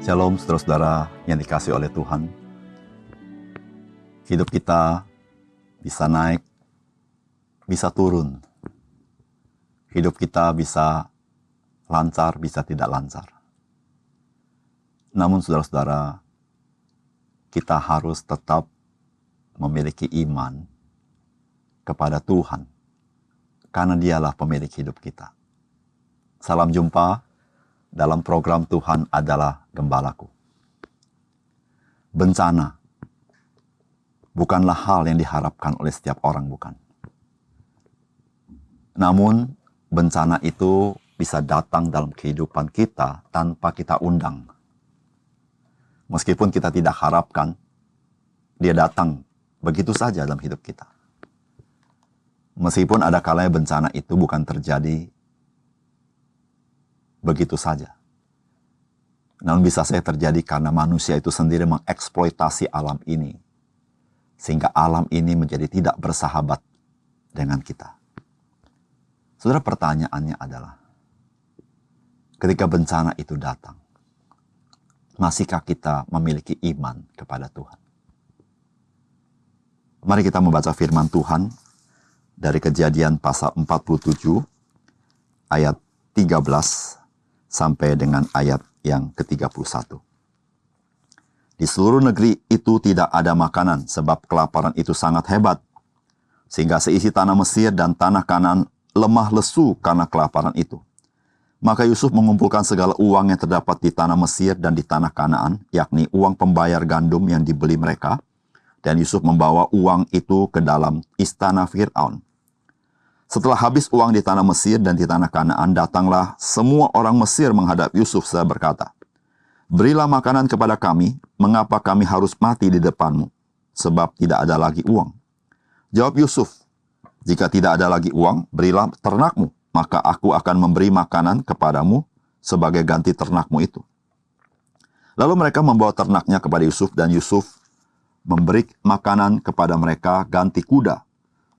Shalom saudara-saudara yang dikasihi oleh Tuhan. Hidup kita bisa naik, bisa turun. Hidup kita bisa lancar, bisa tidak lancar. Namun saudara-saudara, kita harus tetap memiliki iman kepada Tuhan, karena Dialah pemilik hidup kita. Salam jumpa dalam program Tuhan adalah Gembalaku. Bencana bukanlah hal yang diharapkan oleh setiap orang, bukan. Namun, bencana itu bisa datang dalam kehidupan kita tanpa kita undang. Meskipun kita tidak harapkan, dia datang begitu saja dalam hidup kita. Meskipun ada kalanya bencana itu bukan terjadi begitu saja. Namun bisa saja terjadi karena manusia itu sendiri mengeksploitasi alam ini. Sehingga alam ini menjadi tidak bersahabat dengan kita. Saudara, pertanyaannya adalah, ketika bencana itu datang, masihkah kita memiliki iman kepada Tuhan? Mari kita membaca firman Tuhan dari Kejadian pasal 47 ayat 13 sampai dengan ayat yang ke-31. Di seluruh negeri itu tidak ada makanan, sebab kelaparan itu sangat hebat. Sehingga seisi tanah Mesir dan tanah Kanaan lemah lesu karena kelaparan itu. Maka Yusuf mengumpulkan segala uang yang terdapat di tanah Mesir dan di tanah Kanaan, yakni uang pembayar gandum yang dibeli mereka. Dan Yusuf membawa uang itu ke dalam istana Fir'aun. Setelah habis uang di tanah Mesir dan di tanah Kanaan, datanglah semua orang Mesir menghadap Yusuf serta berkata, "Berilah makanan kepada kami, mengapa kami harus mati di depanmu? Sebab tidak ada lagi uang." Jawab Yusuf, "Jika tidak ada lagi uang, berilah ternakmu, maka aku akan memberi makanan kepadamu sebagai ganti ternakmu itu." Lalu mereka membawa ternaknya kepada Yusuf, dan Yusuf memberi makanan kepada mereka ganti kuda,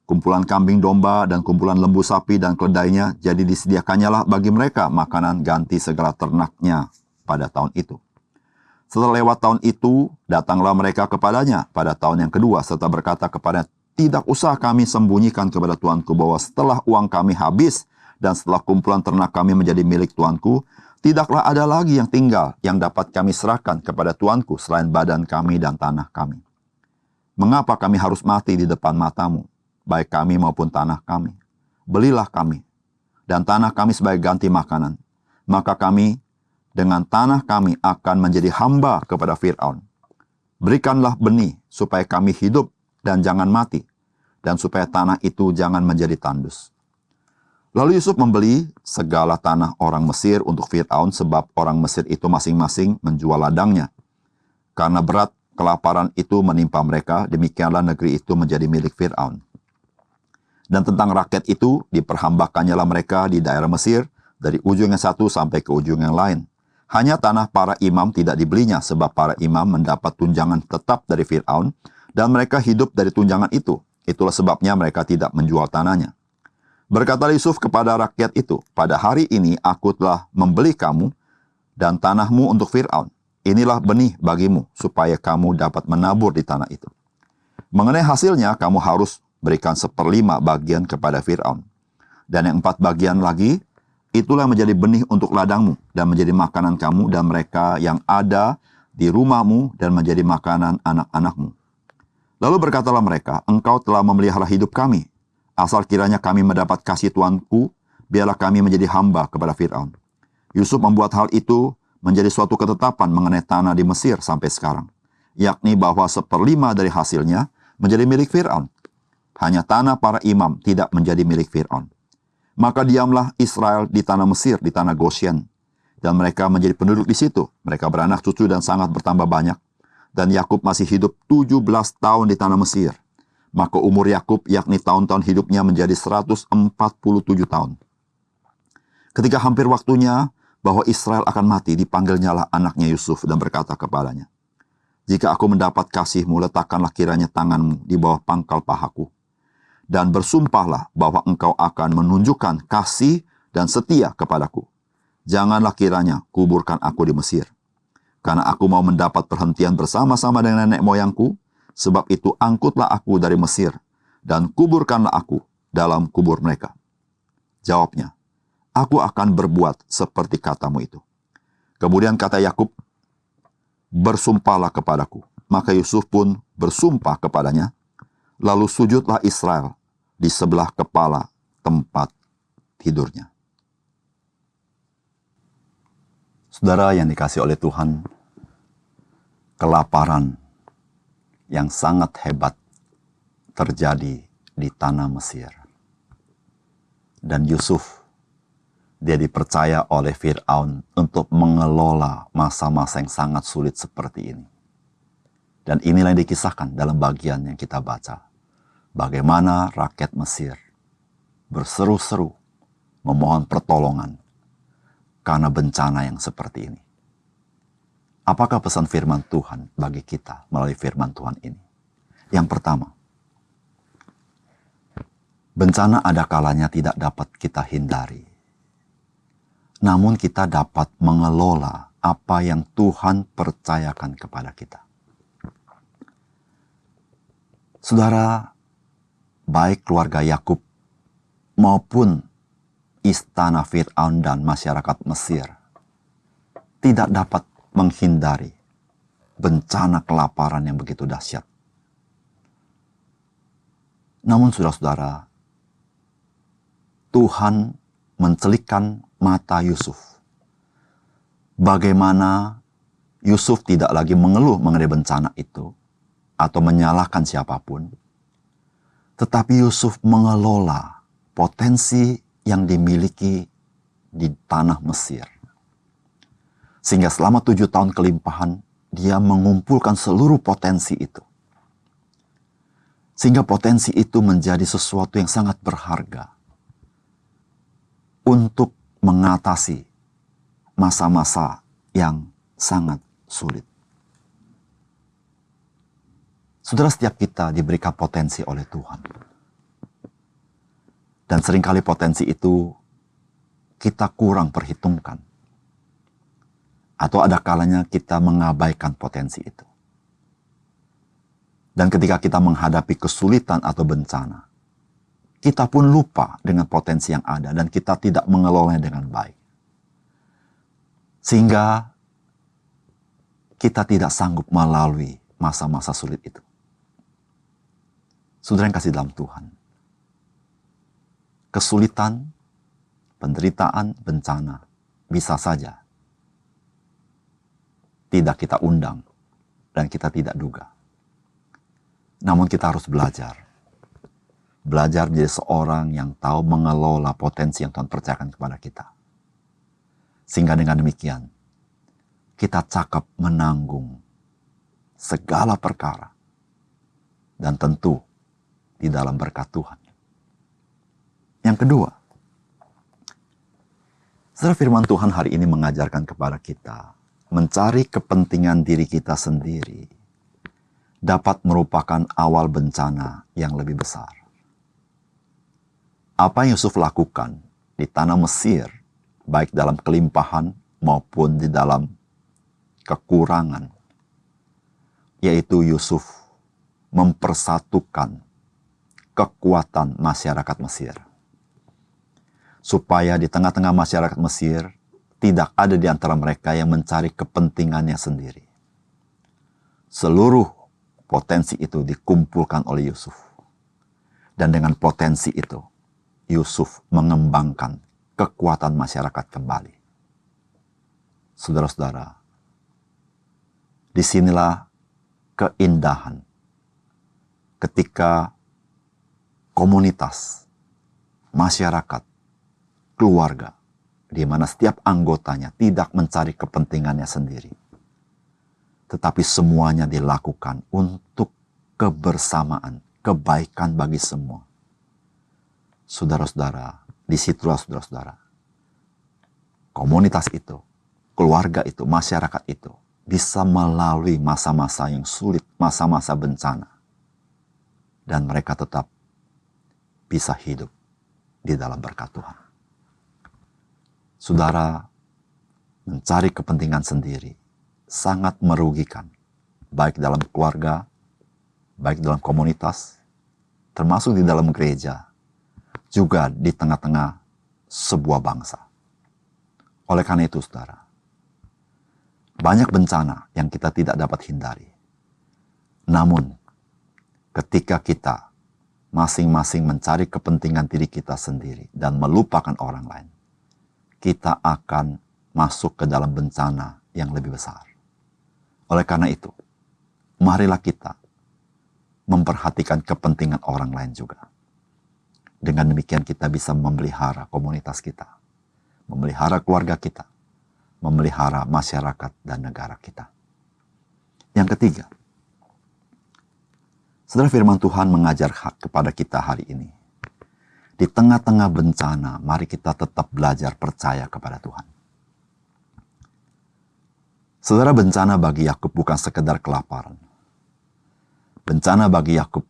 kumpulan kambing domba, dan kumpulan lembu sapi dan keledainya. Jadi disediakannyalah bagi mereka makanan ganti segala ternaknya pada tahun itu. Setelah lewat tahun itu, datanglah mereka kepadanya pada tahun yang kedua, serta berkata kepadanya, "Tidak usah kami sembunyikan kepada tuanku bahwa setelah uang kami habis, dan setelah kumpulan ternak kami menjadi milik tuanku, tidaklah ada lagi yang tinggal yang dapat kami serahkan kepada tuanku selain badan kami dan tanah kami. Mengapa kami harus mati di depan matamu, baik kami maupun tanah kami? Belilah kami dan tanah kami sebagai ganti makanan. Maka kami dengan tanah kami akan menjadi hamba kepada Fir'aun. Berikanlah benih supaya kami hidup dan jangan mati, dan supaya tanah itu jangan menjadi tandus." Lalu Yusuf membeli segala tanah orang Mesir untuk Fir'aun, sebab orang Mesir itu masing-masing menjual ladangnya. Karena berat kelaparan itu menimpa mereka, demikianlah negeri itu menjadi milik Fir'aun. Dan tentang rakyat itu, diperhambakannyalah mereka di daerah Mesir, dari ujung yang satu sampai ke ujung yang lain. Hanya tanah para imam tidak dibelinya, sebab para imam mendapat tunjangan tetap dari Fir'aun, dan mereka hidup dari tunjangan itu. Itulah sebabnya mereka tidak menjual tanahnya. Berkata Yusuf kepada rakyat itu, "Pada hari ini aku telah membeli kamu dan tanahmu untuk Fir'aun. Inilah benih bagimu, supaya kamu dapat menabur di tanah itu. Mengenai hasilnya, kamu harus berikan 1/5 bagian kepada Fir'aun. Dan yang 4 bagian lagi, itulah menjadi benih untuk ladangmu, dan menjadi makanan kamu dan mereka yang ada di rumahmu, dan menjadi makanan anak-anakmu." Lalu berkatalah mereka, "Engkau telah memelihara hidup kami. Asal kiranya kami mendapat kasih tuanku, biarlah kami menjadi hamba kepada Fir'aun." Yusuf membuat hal itu menjadi suatu ketetapan mengenai tanah di Mesir sampai sekarang, yakni bahwa 1/5 dari hasilnya menjadi milik Fir'aun. Hanya tanah para imam tidak menjadi milik Fir'aun. Maka diamlah Israel di tanah Mesir, di tanah Goshen, dan mereka menjadi penduduk di situ. Mereka beranak cucu dan sangat bertambah banyak. Dan Yakub masih hidup 17 tahun di tanah Mesir. Maka umur Yakub, yakni tahun-tahun hidupnya, menjadi 147 tahun. Ketika hampir waktunya bahwa Israel akan mati, dipanggilnyalah anaknya Yusuf dan berkata kepadanya, "Jika aku mendapat kasihmu, letakkanlah kiranya tanganmu di bawah pangkal pahaku. dan bersumpahlah bahwa engkau akan menunjukkan kasih dan setia kepadaku. Janganlah kiranya kuburkan aku di Mesir. Karena aku mau mendapat perhentian bersama-sama dengan nenek moyangku, sebab itu angkutlah aku dari Mesir, dan kuburkanlah aku dalam kubur mereka. Jawabnya, aku akan berbuat seperti katamu itu. Kemudian kata Yakub, bersumpahlah kepadaku. Maka Yusuf pun bersumpah kepadanya, lalu sujudlah Israel di sebelah kepala tempat tidurnya. Saudara yang dikasihi oleh Tuhan, kelaparan yang sangat hebat terjadi di tanah Mesir. Dan Yusuf, dia dipercaya oleh Fir'aun untuk mengelola masa-masa yang sangat sulit seperti ini. Dan inilah yang dikisahkan dalam bagian yang kita baca. Bagaimana rakyat Mesir berseru-seru memohon pertolongan karena bencana yang seperti ini. Apakah pesan firman Tuhan bagi kita melalui firman Tuhan ini? Yang pertama, bencana ada kalanya tidak dapat kita hindari. Namun kita dapat mengelola apa yang Tuhan percayakan kepada kita. Saudara, baik keluarga Yakub maupun istana Fir'aun dan masyarakat Mesir tidak dapat menghindari bencana kelaparan yang begitu dahsyat. Namun saudara-saudara, Tuhan mencelikkan mata Yusuf. Bagaimana Yusuf tidak lagi mengeluh mengenai bencana itu atau menyalahkan siapapun, tetapi Yusuf mengelola potensi yang dimiliki di tanah Mesir. Sehingga selama 7 tahun kelimpahan, dia mengumpulkan seluruh potensi itu. Sehingga potensi itu menjadi sesuatu yang sangat berharga untuk mengatasi masa-masa yang sangat sulit. Saudara, setiap kita diberikan potensi oleh Tuhan. Dan seringkali potensi itu kita kurang perhitungkan. Atau ada kalanya kita mengabaikan potensi itu. Dan ketika kita menghadapi kesulitan atau bencana, kita pun lupa dengan potensi yang ada dan kita tidak mengelolanya dengan baik. Sehingga kita tidak sanggup melalui masa-masa sulit itu. Saudara yang kasih dalam Tuhan, kesulitan, penderitaan, bencana bisa saja tidak kita undang dan kita tidak duga. Namun kita harus belajar. Belajar menjadi seorang yang tahu mengelola potensi yang Tuhan percayakan kepada kita. Sehingga dengan demikian, kita cakap menanggung segala perkara. Dan tentu di dalam berkat Tuhan. Yang kedua, saudara, firman Tuhan hari ini mengajarkan kepada kita, mencari kepentingan diri kita sendiri dapat merupakan awal bencana yang lebih besar. Apa yang Yusuf lakukan di tanah Mesir, baik dalam kelimpahan maupun di dalam kekurangan, yaitu Yusuf mempersatukan kekuatan masyarakat Mesir. Supaya di tengah-tengah masyarakat Mesir, tidak ada di antara mereka yang mencari kepentingannya sendiri. Seluruh potensi itu dikumpulkan oleh Yusuf. Dan dengan potensi itu, Yusuf mengembangkan kekuatan masyarakat kembali. Saudara-saudara, disinilah keindahan ketika komunitas, masyarakat, keluarga, di mana setiap anggotanya tidak mencari kepentingannya sendiri, tetapi semuanya dilakukan untuk kebersamaan, kebaikan bagi semua. Saudara-saudara, disitulah saudara-saudara, komunitas itu, keluarga itu, masyarakat itu bisa melalui masa-masa yang sulit, masa-masa bencana, dan mereka tetap bisa hidup di dalam berkat Tuhan. Saudara, mencari kepentingan sendiri sangat merugikan, baik dalam keluarga, baik dalam komunitas, termasuk di dalam gereja, juga di tengah-tengah sebuah bangsa. Oleh karena itu, saudara, banyak bencana yang kita tidak dapat hindari. Namun, ketika kita masing-masing mencari kepentingan diri kita sendiri dan melupakan orang lain, kita akan masuk ke dalam bencana yang lebih besar. Oleh karena itu, marilah kita memperhatikan kepentingan orang lain juga. Dengan demikian kita bisa memelihara komunitas kita, memelihara keluarga kita, memelihara masyarakat dan negara kita. Yang ketiga, saudara, firman Tuhan mengajar kepada kita hari ini. Di tengah-tengah bencana, mari kita tetap belajar percaya kepada Tuhan. Saudara, bencana bagi Yakub bukan sekedar kelaparan. Bencana bagi Yakub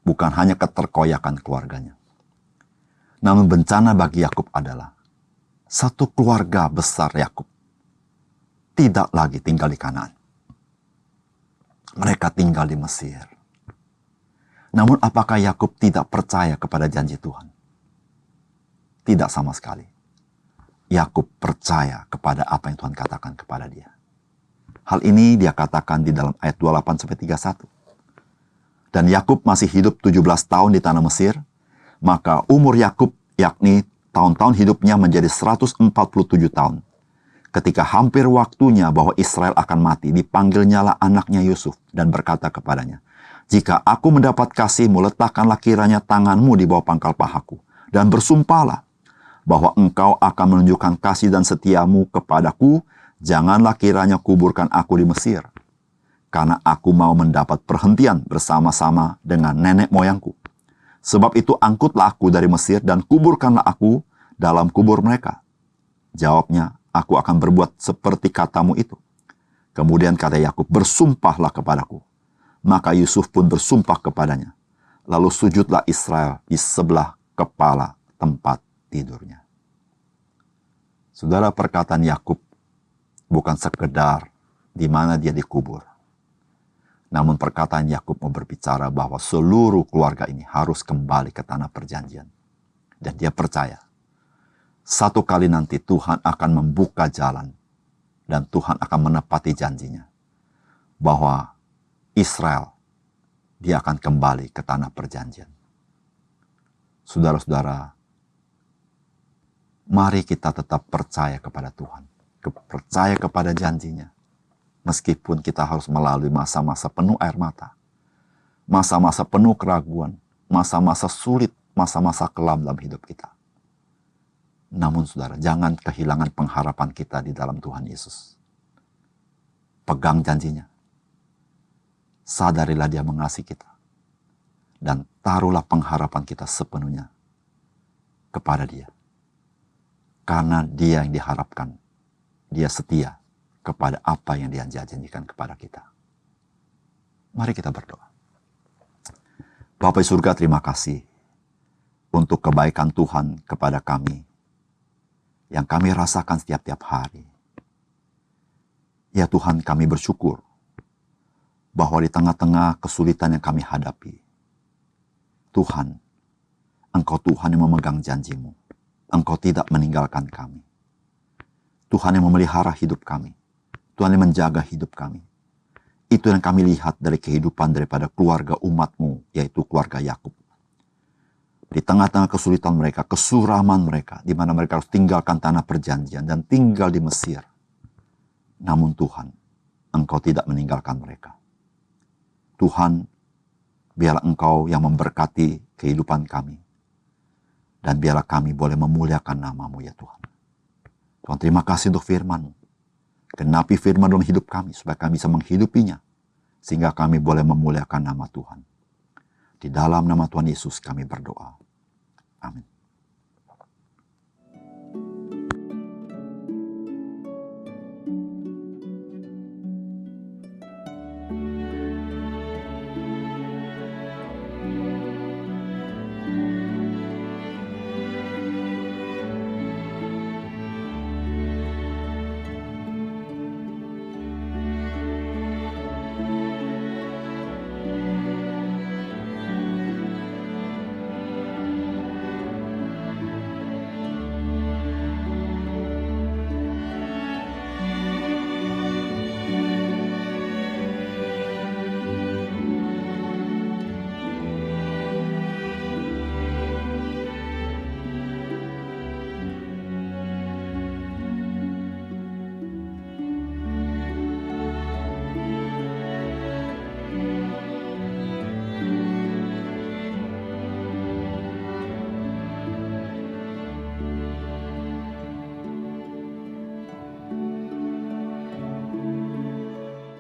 bukan hanya keterkoyakan keluarganya. Namun bencana bagi Yakub adalah satu keluarga besar Yakub tidak lagi tinggal di Kanaan. Mereka tinggal di Mesir. Namun apakah Yakub tidak percaya kepada janji Tuhan? Tidak sama sekali. Yakub percaya kepada apa yang Tuhan katakan kepada dia. Hal ini dia katakan di dalam ayat 28-31. Dan Yakub masih hidup 17 tahun di tanah Mesir, maka umur Yakub, yakni tahun-tahun hidupnya, menjadi 147 tahun. Ketika hampir waktunya bahwa Israel akan mati, dipanggilnyalah anaknya Yusuf dan berkata kepadanya, "Jika aku mendapat kasihmu, letakkanlah kiranya tanganmu di bawah pangkal pahaku, dan bersumpahlah bahwa engkau akan menunjukkan kasih dan setiamu kepadaku. Janganlah kiranya kuburkan aku di Mesir, karena aku mau mendapat perhentian bersama-sama dengan nenek moyangku. Sebab itu angkutlah aku dari Mesir dan kuburkanlah aku dalam kubur mereka." Jawabnya, "Aku akan berbuat seperti katamu itu." Kemudian kata Yakub, "Bersumpahlah kepadaku." Maka Yusuf pun bersumpah kepadanya. Lalu sujudlah Israel di sebelah kepala tempat tidurnya. Saudara, perkataan Yakub bukan sekedar di mana dia dikubur. Namun perkataan Yakub mau berbicara bahwa seluruh keluarga ini harus kembali ke tanah perjanjian. Dan dia percaya, satu kali nanti Tuhan akan membuka jalan dan Tuhan akan menepati janjinya. Bahwa Israel, dia akan kembali ke tanah perjanjian. Saudara-saudara, mari kita tetap percaya kepada Tuhan. Percaya kepada janjinya. Meskipun kita harus melalui masa-masa penuh air mata, masa-masa penuh keraguan, masa-masa sulit, masa-masa kelam dalam hidup kita. Namun saudara, jangan kehilangan pengharapan kita di dalam Tuhan Yesus. Pegang janjinya. Sadarilah dia mengasihi kita. Dan taruhlah pengharapan kita sepenuhnya kepada dia. Karena dia yang diharapkan. Dia setia kepada apa yang dia janjikan kepada kita. Mari kita berdoa. Bapa di surga, terima kasih untuk kebaikan Tuhan kepada kami yang kami rasakan setiap-tiap hari. Ya Tuhan, kami bersyukur bahwa di tengah-tengah kesulitan yang kami hadapi, Tuhan, Engkau Tuhan yang memegang janjimu. Engkau tidak meninggalkan kami. Tuhan yang memelihara hidup kami. Tuhan yang menjaga hidup kami. Itu yang kami lihat dari kehidupan daripada keluarga umat-Mu, yaitu keluarga Yakub. Di tengah-tengah kesulitan mereka, kesuraman mereka, di mana mereka harus tinggalkan tanah perjanjian dan tinggal di Mesir. Namun Tuhan, Engkau tidak meninggalkan mereka. Tuhan, biarlah Engkau yang memberkati kehidupan kami. Dan biarlah kami boleh memuliakan nama-Mu ya Tuhan. Tuhan, terima kasih untuk firman-Mu. Genapi firman dalam hidup kami supaya kami bisa menghidupinya. Sehingga kami boleh memuliakan nama Tuhan. Di dalam nama Tuhan Yesus kami berdoa. Amin.